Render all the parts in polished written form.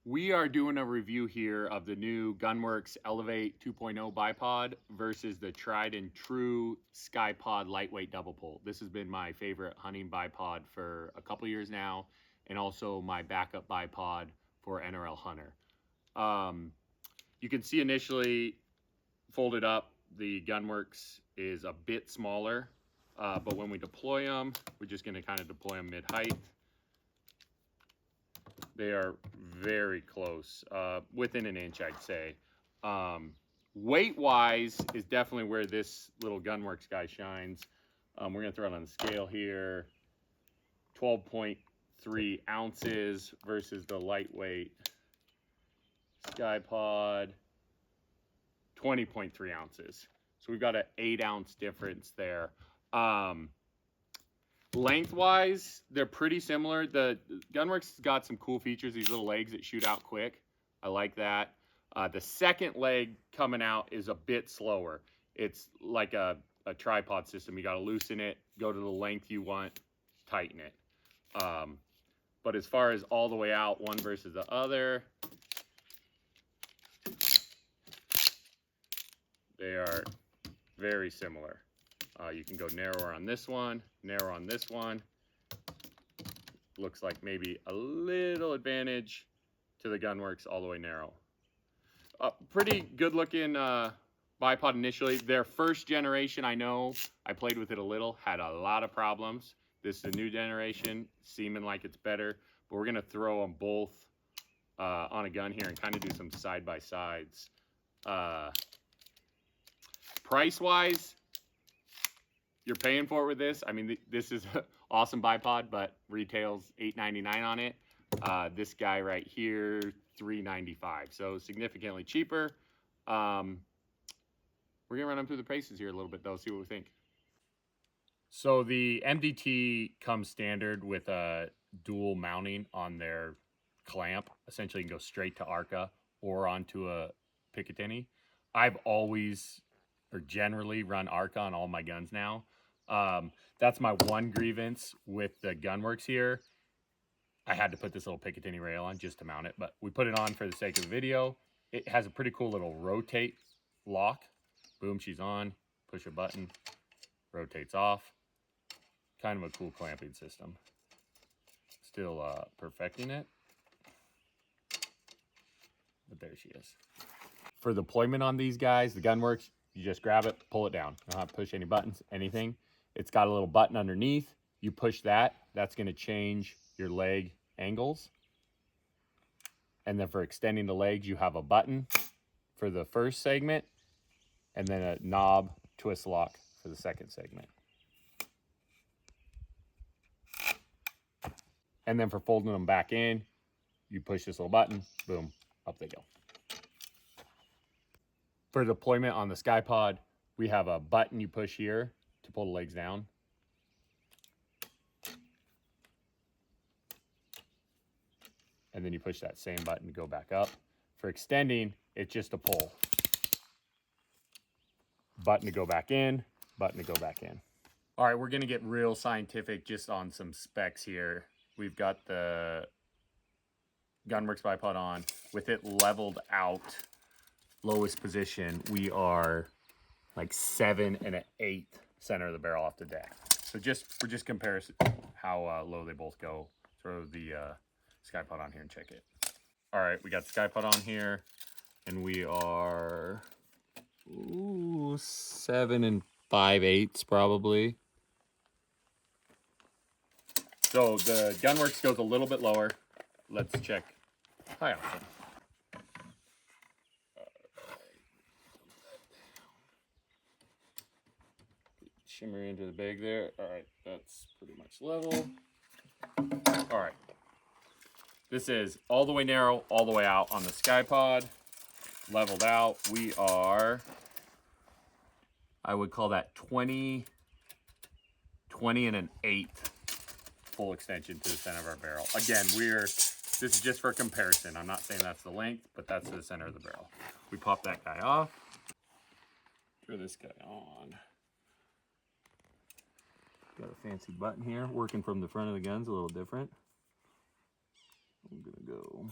We are doing a review here of the new Gunwerks Elevate 2.0 bipod versus the tried and true Ckye-Pod lightweight double pull. This has been my favorite hunting bipod for a couple years now, and also my backup bipod for NRL Hunter. You can see initially folded up, the Gunwerks is a bit smaller, but when we deploy them, we're just going to kind of deploy them mid-height. They are very close, within an inch, I'd say. Weight-wise is definitely where this little Gunwerks guy shines. We're going to throw it on the scale here. 12.3 ounces versus the lightweight Ckye-Pod, 20.3 ounces. So we've got an 8-ounce difference there. Lengthwise, they're pretty similar. The Gunwerks got some cool features, these little legs that shoot out quick. I like that. The second leg coming out is a bit slower. It's like a tripod system. You got to loosen it, go to the length you want, tighten it. But as far as all the way out, one versus the other, they are very similar. You can go narrower on this one, narrow on this one. Looks like maybe a little advantage to the Gunwerks all the way narrow. Pretty good looking bipod initially. Their first generation, I know, I played with it a little, had a lot of problems. This is a new generation, seeming like it's better, but we're gonna throw them both on a gun here and kind of do some side-by-sides. Price-wise, you're paying for it with this. I mean, this is an awesome bipod, but retails $8.99 on it. This guy right here, $3.95, so significantly cheaper. We're gonna run them through the prices here a little bit though, see what we think. So the MDT comes standard with a dual mounting on their clamp. Essentially, you can go straight to ARCA or onto a Picatinny. I've always, or generally, run ARCA on all my guns now. That's my one grievance with the Gunwerks here. I had to put this little Picatinny rail on just to mount it, but we put it on for the sake of the video. It has a pretty cool little rotate lock. Boom, she's on. Push a button, rotates off. Kind of a cool clamping system. Still perfecting it, but there she is. For deployment on these guys, the Gunwerks, you just grab it, pull it down. You don't have to push any buttons, anything. It's got a little button underneath. You push that, that's going to change your leg angles. And then for extending the legs, you have a button for the first segment, and then a knob twist lock for the second segment. And then for folding them back in, you push this little button, boom, up they go. For deployment on the Ckye-Pod, we have a button you push here to pull the legs down. And then you push that same button to go back up. For extending, it's just a pull. Button to go back in, button to go back in. All right, we're gonna get real scientific just on some specs here. We've got the Gunwerks bipod on. With it leveled out, lowest position, we are like 7 1/8 center of the barrel off the deck. So for just comparison, how low they both go. Throw the Ckye-Pod on here and check it. All right, we got the Ckye-Pod on here, and we are 7 5/8 probably. So the Gunwerks goes a little bit lower. Let's check high option. Shimmer into the bag there. All right, that's pretty much level. All right. This is all the way narrow, all the way out on the Ckye-Pod. Leveled out, we are, I would call that 20 1/8 full extension to the center of our barrel. Again, this is just for comparison. I'm not saying that's the length, but that's the center of the barrel. We pop that guy off. Throw this guy on. Got a fancy button here. Working from the front of the gun's a little different. I'm gonna go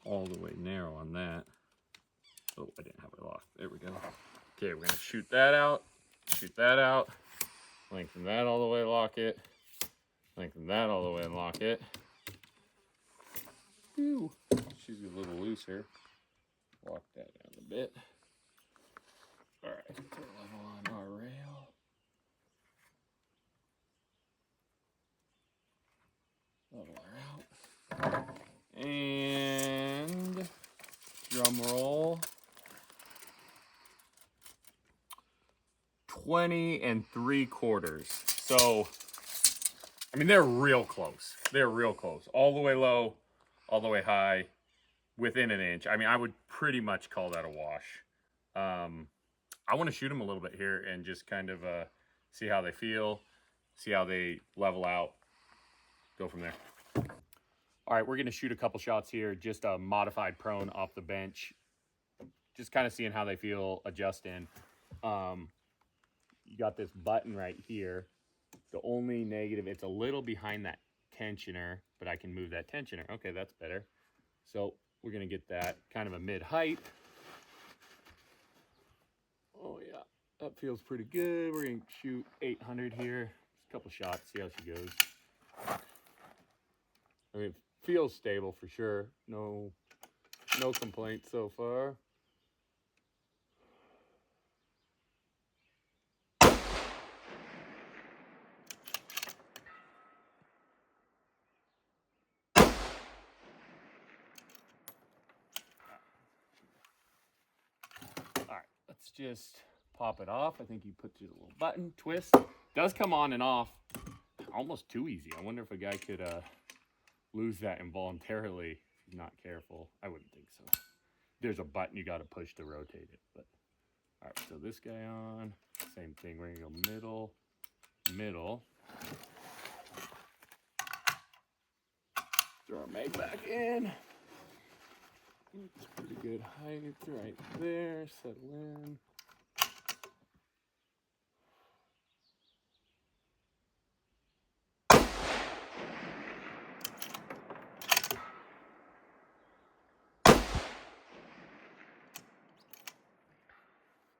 all the way narrow on that. Oh, I didn't have it locked. There we go. Okay, we're gonna shoot that out, lengthen that all the way, lock it, lengthen that all the way and lock it. Ooh, she's a little loose here. Lock that down a bit. All right, put level on our rail. Level her out. And drum roll. 20 3/4. So, I mean, they're real close. They're real close. All the way low, all the way high, within an inch. I mean, I would pretty much call that a wash. I want to shoot them a little bit here and just kind of see how they feel, see how they level out, go from there. All right, we're going to shoot a couple shots here, just a modified prone off the bench, just kind of seeing how they feel, adjusting. You got this button right here. The only negative, it's a little behind that tensioner, but I can move that tensioner. Okay, that's better. So we're going to get that kind of a mid-height. Oh, yeah, that feels pretty good. We're going to shoot 800 here. Just a couple shots, see how she goes. I mean, it feels stable for sure. No complaints so far. Let's just pop it off. I think you put your little button, twist. Does come on and off almost too easy. I wonder if a guy could lose that involuntarily if he's not careful. I wouldn't think so. There's a button you got to push to rotate it. But all right, so this guy on. Same thing. We're going to go middle, middle. Throw our mag back in. It's pretty good height right there. Settle in.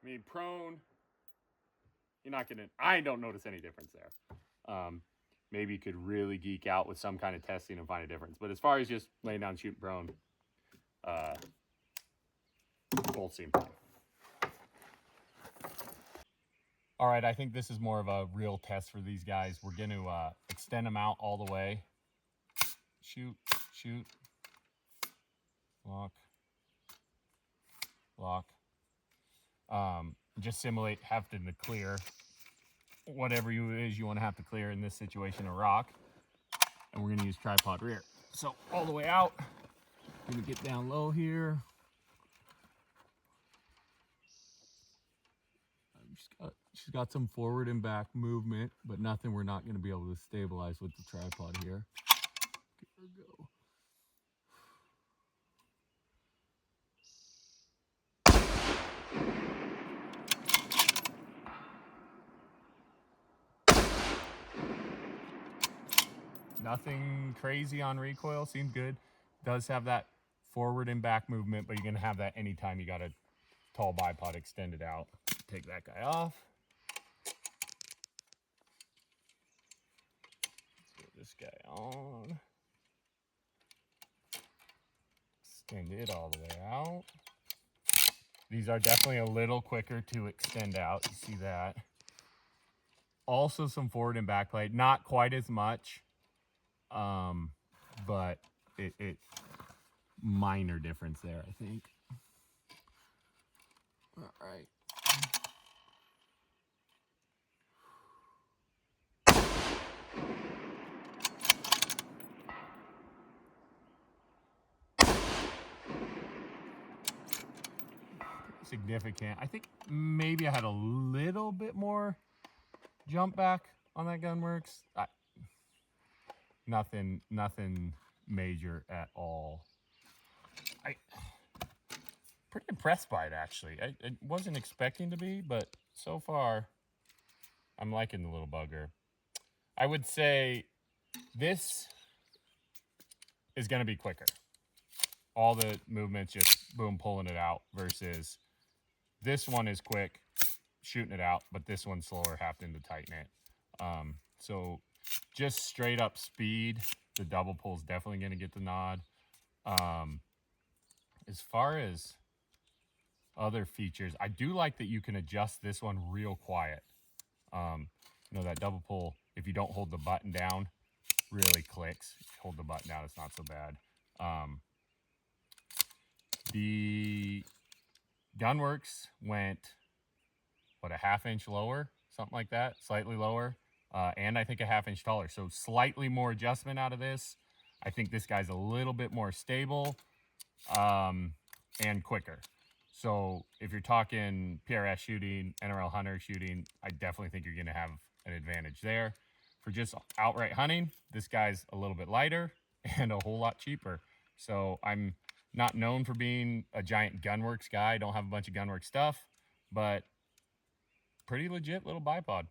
I mean, prone, you're not gonna, I don't notice any difference there. Maybe you could really geek out with some kind of testing and find a difference. But as far as just laying down shooting prone, both seem fine. All right, I think this is more of a real test for these guys. We're going to extend them out all the way. Shoot, shoot, lock, lock. Just simulate having to clear whatever it is you want to have to clear in this situation, a rock. And we're going to use tripod rear. So all the way out, I'm going to get down low here. She's got some forward and back movement, but nothing we're not going to be able to stabilize with the tripod here. Give her a go. Nothing crazy on recoil, seemed good. Does have that forward and back movement, but you're gonna have that anytime you got a tall bipod extended out. Take that guy off. Let's get this guy on. Extend it all the way out. These are definitely a little quicker to extend out, you see that. Also some forward and back play, not quite as much. But it minor difference there, I think. All right. Significant. I think maybe I had a little bit more jump back on that Gunwerks. Nothing major at all. Pretty impressed by it, actually. I wasn't expecting to be, but so far I'm liking the little bugger. I would say this is going to be quicker. all the movements, just boom, pulling it out, versus this one is quick, shooting it out, but this one's slower, having to tighten it. So just straight up speed, the double pull is definitely going to get the nod. As far as other features, I do like that you can adjust this one real quiet. You know, that double pull, if you don't hold the button down, really clicks. If you hold the button down, it's not so bad. The Gunwerks went, what, a half-inch lower, something like that, slightly lower, and I think a half-inch taller. So slightly more adjustment out of this. I think this guy's a little bit more stable and quicker. So if you're talking PRS shooting, NRL hunter shooting, I definitely think you're going to have an advantage there. For just outright hunting, this guy's a little bit lighter and a whole lot cheaper. So I'm not known for being a giant Gunwerks guy. I don't have a bunch of Gunwerks stuff, but pretty legit little bipod.